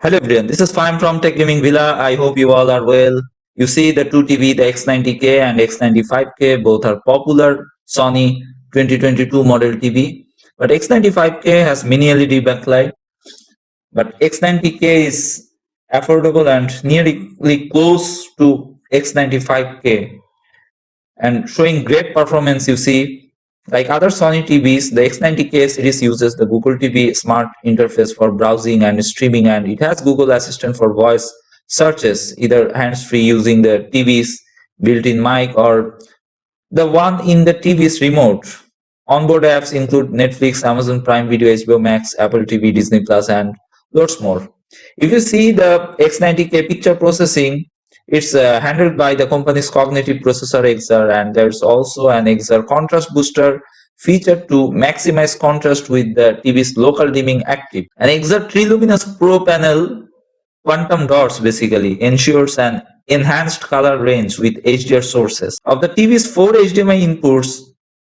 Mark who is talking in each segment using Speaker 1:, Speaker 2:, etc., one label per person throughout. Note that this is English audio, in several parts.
Speaker 1: Hello everyone, this is Fine from Tech Gaming Villa. I hope you all are well. You see the two TV, the X90K and X95K, both are popular Sony 2022 model TV. But X95K has mini LED backlight, but X90K is affordable and nearly close to X95K and showing great performance. You see, like other Sony TVs, the X90K series uses the Google TV smart interface for browsing and streaming, and it has Google Assistant for voice searches, either hands-free using the TV's built-in mic or the one in the TV's remote. Onboard apps include Netflix, Amazon Prime Video, HBO Max, Apple TV, Disney Plus, and lots more. If you see the X90K picture processing, it's handled by the company's cognitive processor XR, and there's also an XR contrast booster feature to maximize contrast with the TV's local dimming active. An XR Triluminous Pro panel quantum dots basically ensures an enhanced color range with HDR sources. Of the TV's 4 HDMI inputs,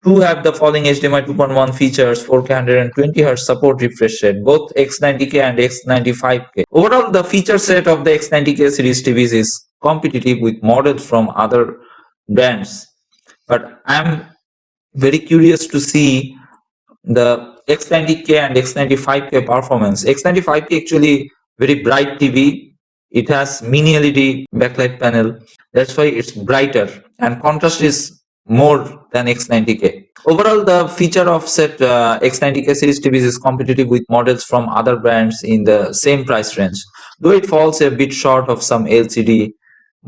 Speaker 1: two have the following HDMI 2.1 features, 4K 120Hz support refresh rate, both X90K and X95K. Overall, the feature set of the X90K series TVs is competitive with models from other brands. But I'm very curious to see the X90K and X95K performance. X95K actually very bright TV. It has mini LED backlight panel. That's why it's brighter and contrast is more than X90K. Overall, the feature of set X90K series TVs is competitive with models from other brands in the same price range, though it falls a bit short of some LCD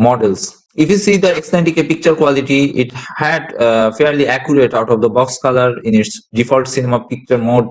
Speaker 1: models. If you see the X90K picture quality, it had fairly accurate out of the box color in its default cinema picture mode,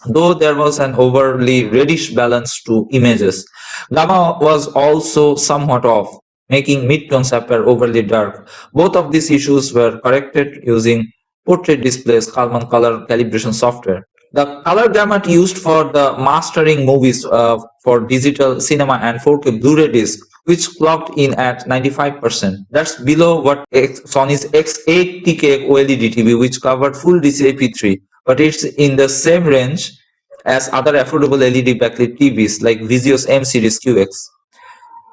Speaker 1: though there was an overly reddish balance to images. Gamma was also somewhat off, making midtones appear overly dark. Both of these issues were corrected using Portrait Display's Kalman color calibration software. The color gamut used for the mastering movies for digital cinema and 4K Blu-ray disc, which clocked in at 95%. That's below what Sony's X80K OLED TV, which covered full DCI-P3, but it's in the same range as other affordable LED backlit TVs like Vizio's M Series QX.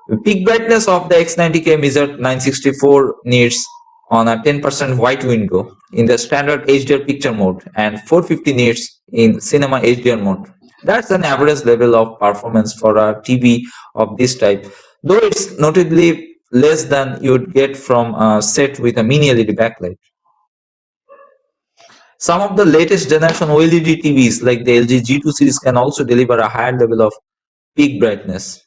Speaker 1: The peak brightness of the X90K measured 964 nits on a 10% white window in the standard HDR picture mode and 450 nits in cinema HDR mode. That's an average level of performance for a TV of this type, though it's notably less than you'd get from a set with a mini LED backlight. Some of the latest generation OLED TVs like the LG G2 series can also deliver a higher level of peak brightness.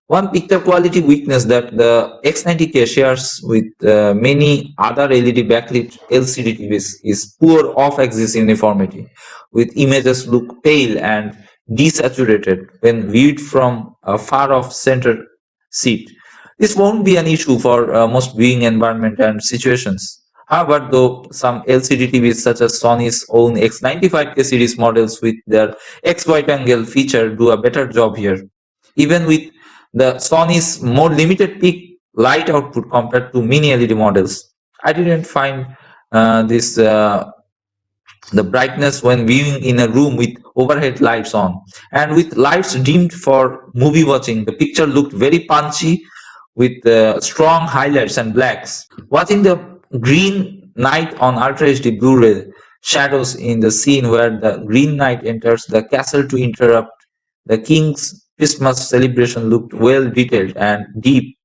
Speaker 1: One picture quality weakness that the X90K shares with many other LED backlit LCD TVs is poor off-axis uniformity, with images look pale and desaturated when viewed from a far-off center seat. This won't be an issue for most viewing environment and situations. However, though some LCD TVs such as Sony's own X95K series models with their X wide angle feature do a better job here. Even with the Sony's more limited peak light output compared to mini LED models, I didn't find the brightness when viewing in a room with overhead lights on. And with lights dimmed for movie watching, the picture looked very punchy with strong highlights and blacks. Watching the Green Knight on Ultra HD Blu-ray, shadows in the scene where the Green Knight enters the castle to interrupt the king's Christmas celebration looked well detailed and deep.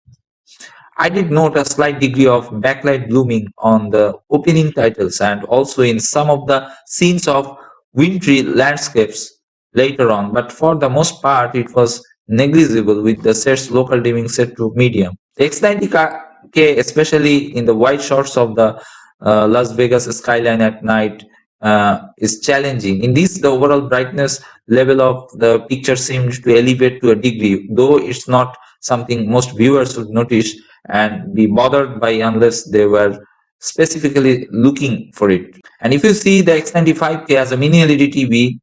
Speaker 1: I did note a slight degree of backlight blooming on the opening titles and also in some of the scenes of wintry landscapes later on, but for the most part it was negligible with the set's local dimming set to medium. The X90K, especially in the wide shots of the Las Vegas skyline at night, is challenging. In this, the overall brightness level of the picture seemed to elevate to a degree, though it's not something most viewers would notice and be bothered by unless they were specifically looking for it. And if you see the X95K as a mini LED TV,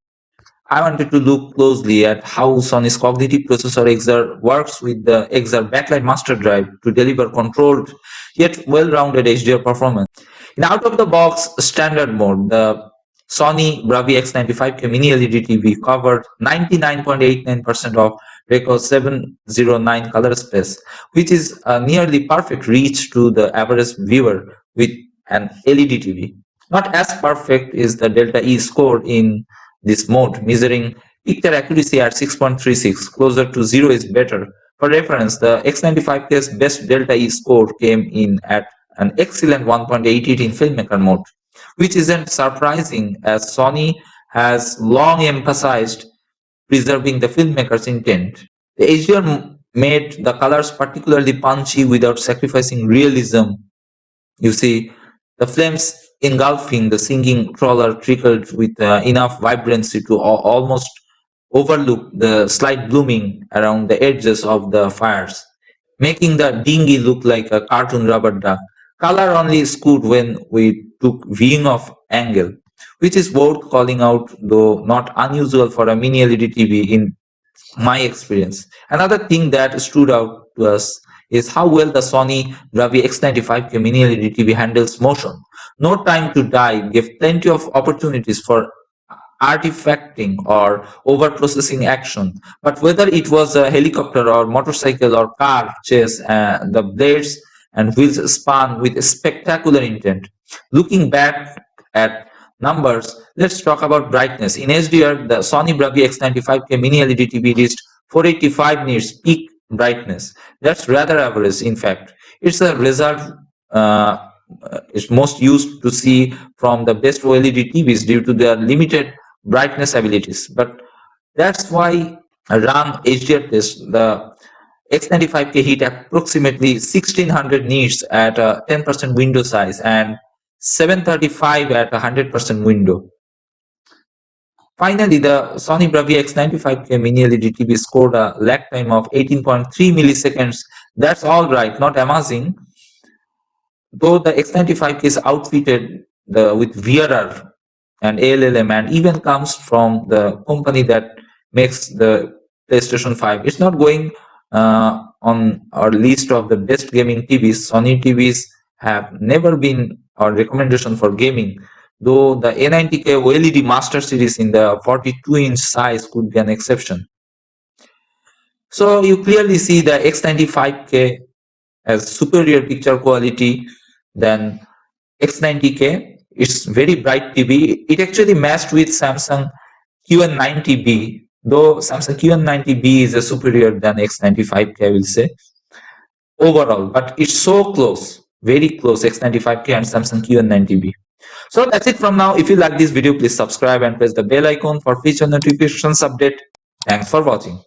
Speaker 1: I wanted to look closely at how Sony's cognitive processor XR works with the XR backlight master drive to deliver controlled yet well-rounded HDR performance. In out-of-the-box standard mode, the Sony Bravia X95K mini LED TV covered 99.89% of record 709 color space, which is a nearly perfect reach to the average viewer with an LED TV. Not as perfect is the delta E score in this mode, measuring picture accuracy at 6.36. Closer to 0 is better. For reference, the X95K's best delta E score came in at an excellent 1.88 in filmmaker mode, which isn't surprising as Sony has long emphasized preserving the filmmaker's intent. The HDR made the colors particularly punchy without sacrificing realism. You see, the flames engulfing the singing trawler trickled with enough vibrancy to almost overlook the slight blooming around the edges of the fires, making the dinghy look like a cartoon rubber duck. Color only skewed when we took viewing of angle, which is worth calling out, though not unusual for a mini LED TV in my experience. Another thing that stood out to us is how well the Sony bravia X95K mini LED TV handles motion. No time to die gave plenty of opportunities for artifacting or over-processing action. But whether it was a helicopter or motorcycle or car chase, the blades and wheels spun with spectacular intent. Looking back at numbers, let's talk about brightness. In HDR, the Sony bravia X95K mini LED TV reached 485 nits peak brightness. That's rather average, in fact. It's a result is most used to see from the best OLED TVs due to their limited brightness abilities. But that's why a run HDR test, the X95K hit approximately 1600 nits at a 10% window size and 735 at 100% window. Finally, the Sony bravia X95K mini LED TV scored a lag time of 18.3 milliseconds. That's all right, not amazing. Though the X95K is outfitted with VRR and ALLM and even comes from the company that makes the PlayStation 5. It's not going on our list of the best gaming TVs. Sony TVs have never been our recommendation for gaming, though the A90K OLED Master Series in the 42-inch size could be an exception. So you clearly see the X95K as superior picture quality than X90K. It's very bright TV. It actually matched with Samsung QN90B, though Samsung QN90B is a superior than X95K, I will say, overall. But it's so close, very close, X95K and Samsung QN90B. So that's it from now. If you like this video, please subscribe and press the bell icon for future notifications update. Thanks for watching.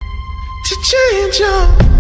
Speaker 2: To change up.